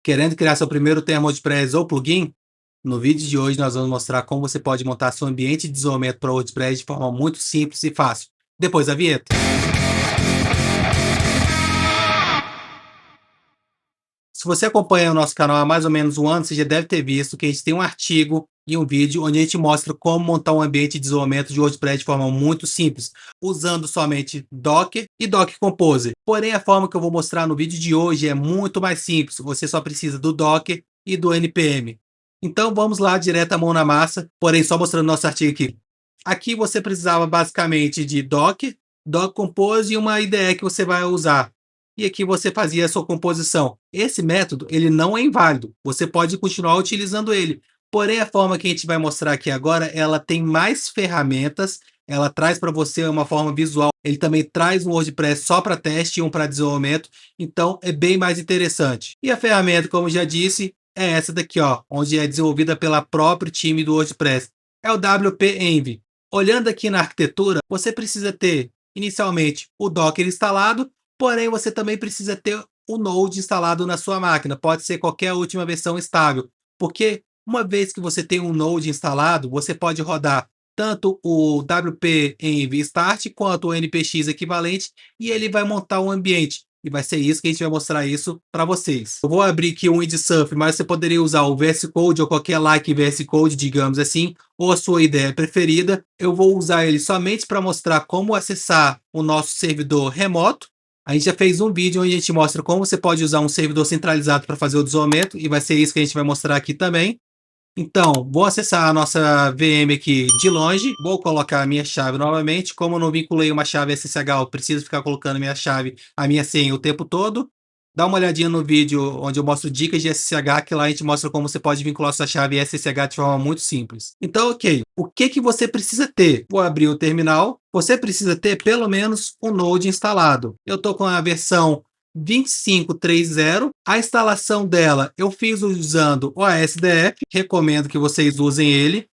Querendo criar seu primeiro tema WordPress ou plugin? No vídeo de hoje nós vamos mostrar como você pode montar seu ambiente de desenvolvimento para WordPress de forma muito simples e fácil. Depois da vinheta. Se você acompanha o nosso canal há mais ou menos um ano, você já deve ter visto que a gente tem um artigo e um vídeo onde a gente mostra como montar um ambiente de desenvolvimento de WordPress de forma muito simples, usando somente Docker e Docker Compose. Porém, a forma que eu vou mostrar no vídeo de hoje é muito mais simples. Você só precisa do Docker e do NPM. Então vamos lá, direto à mão na massa, porém só mostrando nosso artigo aqui. Aqui você precisava basicamente de Docker, Docker Compose e uma IDE que você vai usar. E aqui você fazia a sua composição. Esse método, ele não é inválido. Você pode continuar utilizando ele. Porém, a forma que a gente vai mostrar aqui agora, ela tem mais ferramentas, ela traz para você uma forma visual. Ele também traz um WordPress só para teste e um para desenvolvimento. Então, é bem mais interessante. E a ferramenta, como já disse, é essa daqui, ó, onde é desenvolvida pela próprio time do WordPress. É o WP Envy. Olhando aqui na arquitetura, você precisa ter, inicialmente, o Docker instalado. Porém, você também precisa ter o Node instalado na sua máquina. Pode ser qualquer última versão estável, porque uma vez que você tem um Node instalado, você pode rodar tanto o WP Envy Start quanto o NPX equivalente e ele vai montar um ambiente. E vai ser isso que a gente vai mostrar isso para vocês. Eu vou abrir aqui um Windsurf, mas você poderia usar o VS Code ou qualquer like VS Code, digamos assim, ou a sua ideia preferida. Eu vou usar ele somente para mostrar como acessar o nosso servidor remoto. A gente já fez um vídeo onde a gente mostra como você pode usar um servidor centralizado para fazer o desenvolvimento e vai ser isso que a gente vai mostrar aqui também. Então, vou acessar a nossa VM aqui de longe, vou colocar a minha chave novamente. Como eu não vinculei uma chave SSH, eu preciso ficar colocando a minha senha o tempo todo. Dá uma olhadinha no vídeo onde eu mostro dicas de SSH, que lá a gente mostra como você pode vincular sua chave SSH de forma muito simples. Então, ok. O que você precisa ter? Vou abrir o terminal. Você precisa ter pelo menos um Node instalado. Eu estou com a versão 25.3.0. A instalação dela eu fiz usando o ASDF. Recomendo que vocês usem ele.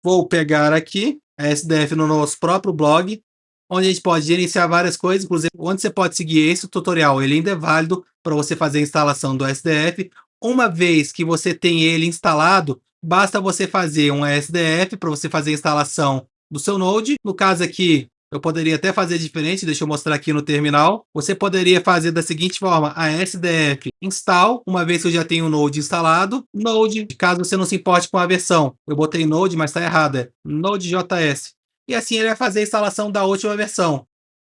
Vou pegar aqui a ASDF no nosso próprio blog, onde a gente pode gerenciar várias coisas, inclusive onde você pode seguir esse tutorial. Ele ainda é válido para você fazer a instalação do SDF. Uma vez que você tem ele instalado, basta você fazer um SDF para você fazer a instalação do seu Node. No caso aqui, eu poderia até fazer diferente, deixa eu mostrar aqui no terminal. Você poderia fazer da seguinte forma, a SDF install, uma vez que eu já tenho o Node instalado, Node, caso você não se importe com a versão. Eu botei Node, mas está errado, é Node.js. E assim ele vai fazer a instalação da última versão.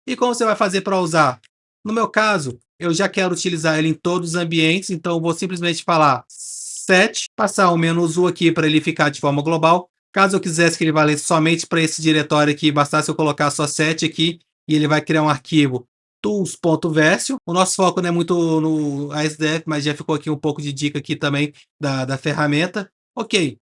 E como você vai fazer para usar? No meu caso, eu já quero utilizar ele em todos os ambientes, então eu vou simplesmente falar set, passar o "-u" aqui para ele ficar de forma global. Caso eu quisesse que ele valesse somente para esse diretório aqui, bastasse eu colocar só set aqui e ele vai criar um arquivo tools.versio. O nosso foco não é muito no ASDF, mas já ficou aqui um pouco de dica aqui também da ferramenta. Ok,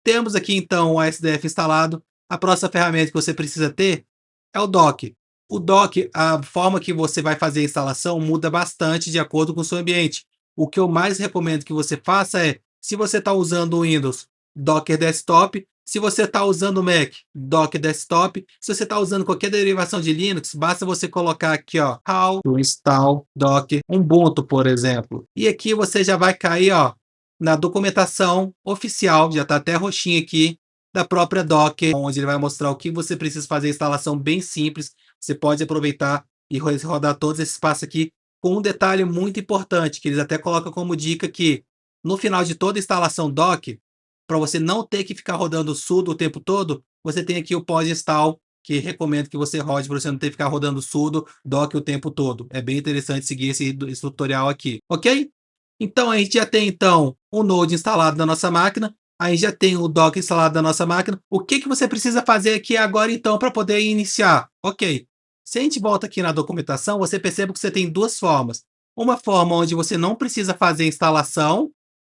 temos aqui então o ASDF instalado. A próxima ferramenta que você precisa ter é o Docker. O Docker, a forma que você vai fazer a instalação muda bastante de acordo com o seu ambiente. O que eu mais recomendo que você faça é, se você está usando o Windows, Docker Desktop. Se você está usando o Mac, Docker Desktop. Se você está usando qualquer derivação de Linux, basta você colocar aqui, ó, how to install Docker Ubuntu, por exemplo. E aqui você já vai cair, ó, na documentação oficial, já está até roxinho aqui, da própria Docker, onde ele vai mostrar o que você precisa fazer, a instalação bem simples. Você pode aproveitar e rodar todos esses passos aqui, com um detalhe muito importante, que eles até colocam como dica que, no final de toda a instalação Docker, para você não ter que ficar rodando sudo o tempo todo, você tem aqui o pós-install, que recomendo que você rode para você não ter que ficar rodando sudo, Docker o tempo todo. É bem interessante seguir esse tutorial aqui, ok? Então, a gente já tem então o Node instalado na nossa máquina, aí já tem o Docker instalado na nossa máquina. O que você precisa fazer aqui agora então para poder iniciar? Ok, se a gente volta aqui na documentação, você percebe que você tem duas formas. Uma forma onde você não precisa fazer instalação,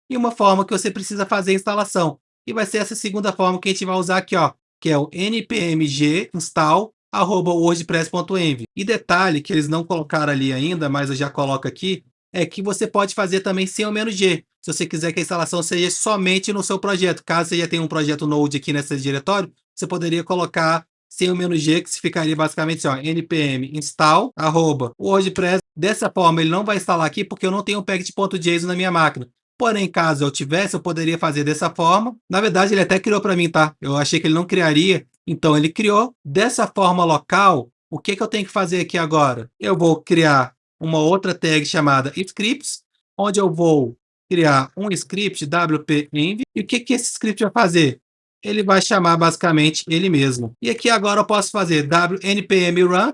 e uma forma que você precisa fazer a instalação. E vai ser essa segunda forma que a gente vai usar aqui, ó, que é o npmg install@wordpress.env. E detalhe que eles não colocaram ali ainda, mas eu já coloco aqui, é que você pode fazer também sem o "-g", se você quiser que a instalação seja somente no seu projeto. Caso você já tenha um projeto Node aqui nesse diretório, você poderia colocar sem o "-g", que ficaria basicamente assim, ó, npm install@wordpress. Dessa forma, ele não vai instalar aqui porque eu não tenho o package.json na minha máquina. Porém, caso eu tivesse, eu poderia fazer dessa forma. Na verdade, ele até criou para mim, tá? Eu achei que ele não criaria, então ele criou. Dessa forma local, o que que eu tenho que fazer aqui agora? Eu vou criar uma outra tag chamada scripts, onde eu vou criar um script wp-env. E o que que esse script vai fazer? Ele vai chamar basicamente ele mesmo. E aqui agora eu posso fazer npm run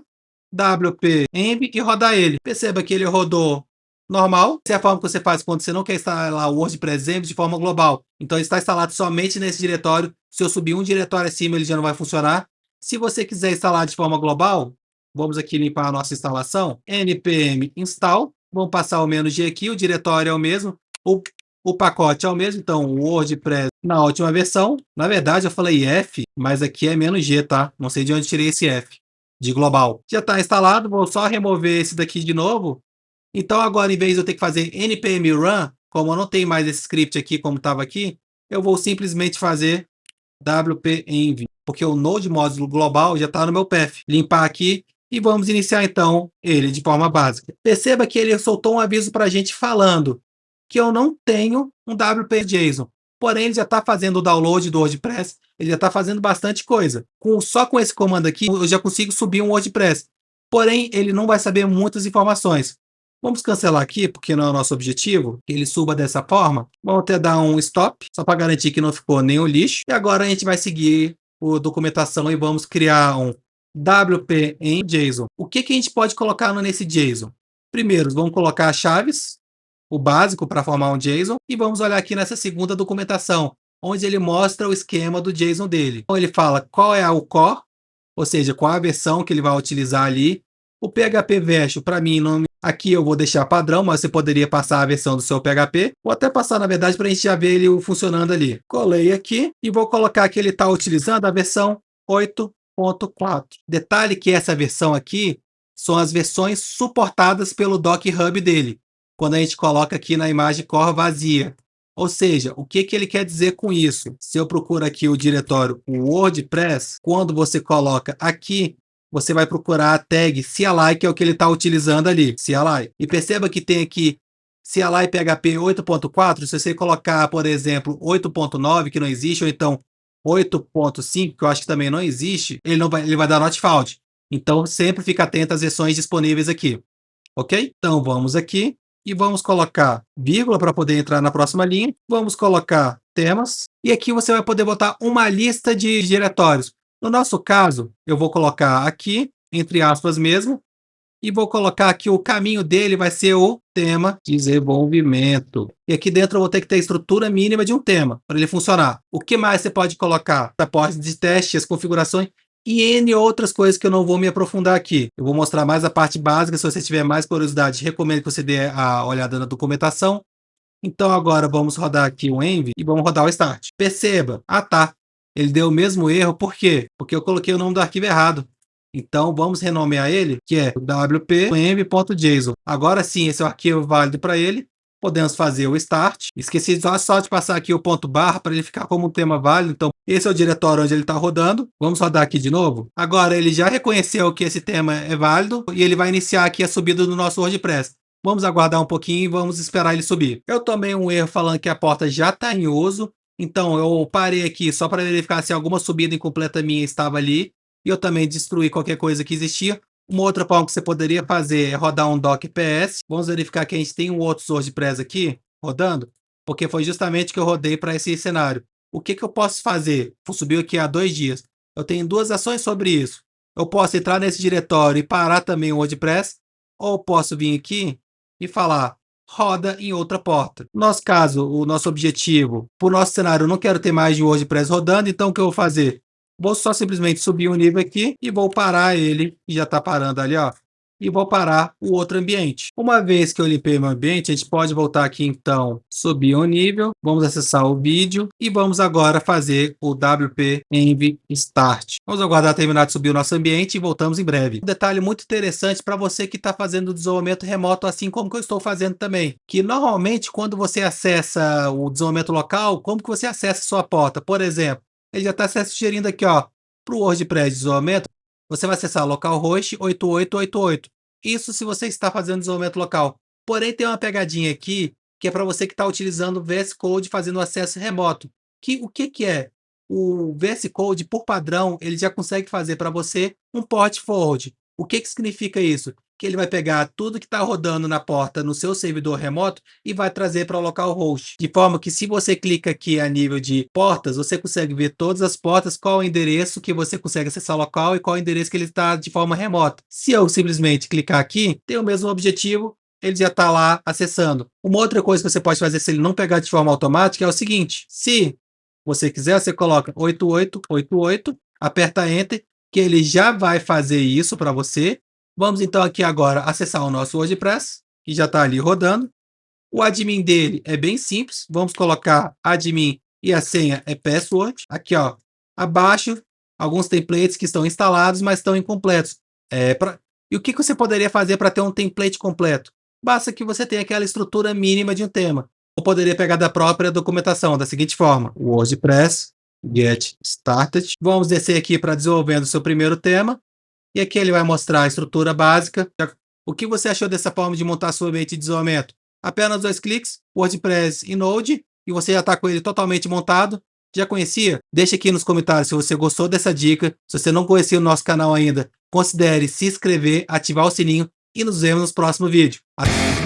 wp-env e rodar ele. Perceba que ele rodou normal. Essa é a forma que você faz quando você não quer instalar o WordPress Env de forma global. Então ele está instalado somente nesse diretório. Se eu subir um diretório acima, ele já não vai funcionar. Se você quiser instalar de forma global, vamos aqui limpar a nossa instalação. npm install. Vamos passar o "-g" aqui. O diretório é o mesmo. O pacote é o mesmo. Então, o WordPress na última versão. Na verdade, eu falei F, mas aqui é "-g", tá? Não sei de onde tirei esse F de global. Já está instalado. Vou só remover esse daqui de novo. Então, agora, em vez de eu ter que fazer npm run, como eu não tenho mais esse script aqui como estava aqui, eu vou simplesmente fazer wp-env, porque o node módulo global já está no meu path. Limpar aqui e vamos iniciar, então, ele de forma básica. Perceba que ele soltou um aviso para a gente falando que eu não tenho um wp-json. Porém, ele já está fazendo o download do WordPress, ele já está fazendo bastante coisa. Só com esse comando aqui, eu já consigo subir um WordPress. Porém, ele não vai saber muitas informações. Vamos cancelar aqui, porque não é o nosso objetivo, que ele suba dessa forma. Vamos até dar um stop, só para garantir que não ficou nenhum lixo. E agora a gente vai seguir a documentação e vamos criar um WP em JSON. O que que a gente pode colocar nesse JSON? Primeiro, vamos colocar as chaves, o básico para formar um JSON, e vamos olhar aqui nessa segunda documentação, onde ele mostra o esquema do JSON dele. Então ele fala qual é o core, ou seja, qual a versão que ele vai utilizar ali. O PHP Version, para mim, não... aqui eu vou deixar padrão, mas você poderia passar a versão do seu PHP, ou até passar, na verdade, para a gente já ver ele funcionando ali. Colei aqui e vou colocar que ele está utilizando a versão 8.4. Detalhe que essa versão aqui são as versões suportadas pelo Doc Hub dele, quando a gente coloca aqui na imagem core vazia. Ou seja, o que que ele quer dizer com isso? Se eu procuro aqui o diretório WordPress, quando você coloca aqui, você vai procurar a tag CLI, que é o que ele está utilizando ali, CLI. E perceba que tem aqui CLI PHP 8.4, se você colocar, por exemplo, 8.9, que não existe, ou então 8.5, que eu acho que também não existe, ele vai dar not found. Então, sempre fica atento às versões disponíveis aqui. Ok? Então, vamos aqui e vamos colocar vírgula para poder entrar na próxima linha. Vamos colocar temas. E aqui você vai poder botar uma lista de diretórios. No nosso caso, eu vou colocar aqui, entre aspas mesmo, e vou colocar aqui o caminho dele vai ser o tema desenvolvimento. E aqui dentro eu vou ter que ter a estrutura mínima de um tema para ele funcionar. O que mais você pode colocar? Suporte de teste, as configurações e N outras coisas que eu não vou me aprofundar aqui. Eu vou mostrar mais a parte básica. Se você tiver mais curiosidade, recomendo que você dê a olhada na documentação. Então agora vamos rodar aqui o env e vamos rodar o start. Perceba, tá, ele deu o mesmo erro, por quê? Porque eu coloquei o nome do arquivo errado. Então vamos renomear ele, que é wp-env.json. Agora sim, esse é o arquivo válido para ele. Podemos fazer o start. Esqueci só de passar aqui o ponto barra para ele ficar como um tema válido. Então esse é o diretório onde ele está rodando. Vamos rodar aqui de novo. Agora ele já reconheceu que esse tema é válido e ele vai iniciar aqui a subida do nosso WordPress. Vamos aguardar um pouquinho e vamos esperar ele subir. Eu tomei um erro falando que a porta já está em uso. Então eu parei aqui só para verificar se alguma subida incompleta minha estava ali. E eu também destruí qualquer coisa que existia. Uma outra forma que você poderia fazer é rodar um doc ps. Vamos verificar que a gente tem um outro WordPress aqui rodando, porque foi justamente que eu rodei para esse cenário. O que que eu posso fazer? Subiu aqui há 2 dias. Eu tenho 2 ações sobre isso. Eu posso entrar nesse diretório e parar também o WordPress, ou posso vir aqui e falar roda em outra porta. No nosso caso, o nosso objetivo, para o nosso cenário, eu não quero ter mais de WordPress rodando, então o que eu vou fazer? Vou só simplesmente subir um nível aqui e vou parar ele, que já está parando ali, ó. E vou parar o outro ambiente. Uma vez que eu limpei meu ambiente, a gente pode voltar aqui então, subir um nível, vamos acessar o vídeo e vamos agora fazer o wp-env start. Vamos aguardar terminar de subir o nosso ambiente e voltamos em breve. Um detalhe muito interessante para você que está fazendo o desenvolvimento remoto, assim como que eu estou fazendo também, que normalmente quando você acessa o desenvolvimento local, como que você acessa a sua porta? Por exemplo, ele já está sugerindo aqui, ó, para o WordPress de desenvolvimento, você vai acessar localhost 8888. Isso se você está fazendo desenvolvimento local. Porém, tem uma pegadinha aqui, que é para você que está utilizando o VS Code fazendo acesso remoto. O que que é? O VS Code, por padrão, ele já consegue fazer para você um port forward. O que que significa isso? Que ele vai pegar tudo que está rodando na porta no seu servidor remoto e vai trazer para o localhost. De forma que, se você clica aqui a nível de portas, você consegue ver todas as portas, qual é o endereço que você consegue acessar o local e qual é o endereço que ele está de forma remota. Se eu simplesmente clicar aqui, tem o mesmo objetivo, ele já está lá acessando. Uma outra coisa que você pode fazer se ele não pegar de forma automática é o seguinte: se você quiser, você coloca 8888, aperta Enter, que ele já vai fazer isso para você. Vamos então aqui agora acessar o nosso WordPress, que já está ali rodando. O admin dele é bem simples. Vamos colocar admin e a senha é password. Aqui, ó, abaixo, alguns templates que estão instalados, mas estão incompletos. E o que você poderia fazer para ter um template completo? Basta que você tenha aquela estrutura mínima de um tema. Ou poderia pegar da própria documentação, da seguinte forma: WordPress, Get Started. Vamos descer aqui para desenvolvendo o seu primeiro tema. E aqui ele vai mostrar a estrutura básica. O que você achou dessa forma de montar sua ambiente de isolamento? Apenas 2 cliques, WordPress e Node, e você já está com ele totalmente montado. Já conhecia? Deixa aqui nos comentários se você gostou dessa dica. Se você não conhecia o nosso canal ainda, considere se inscrever, ativar o sininho e nos vemos no próximo vídeo. Até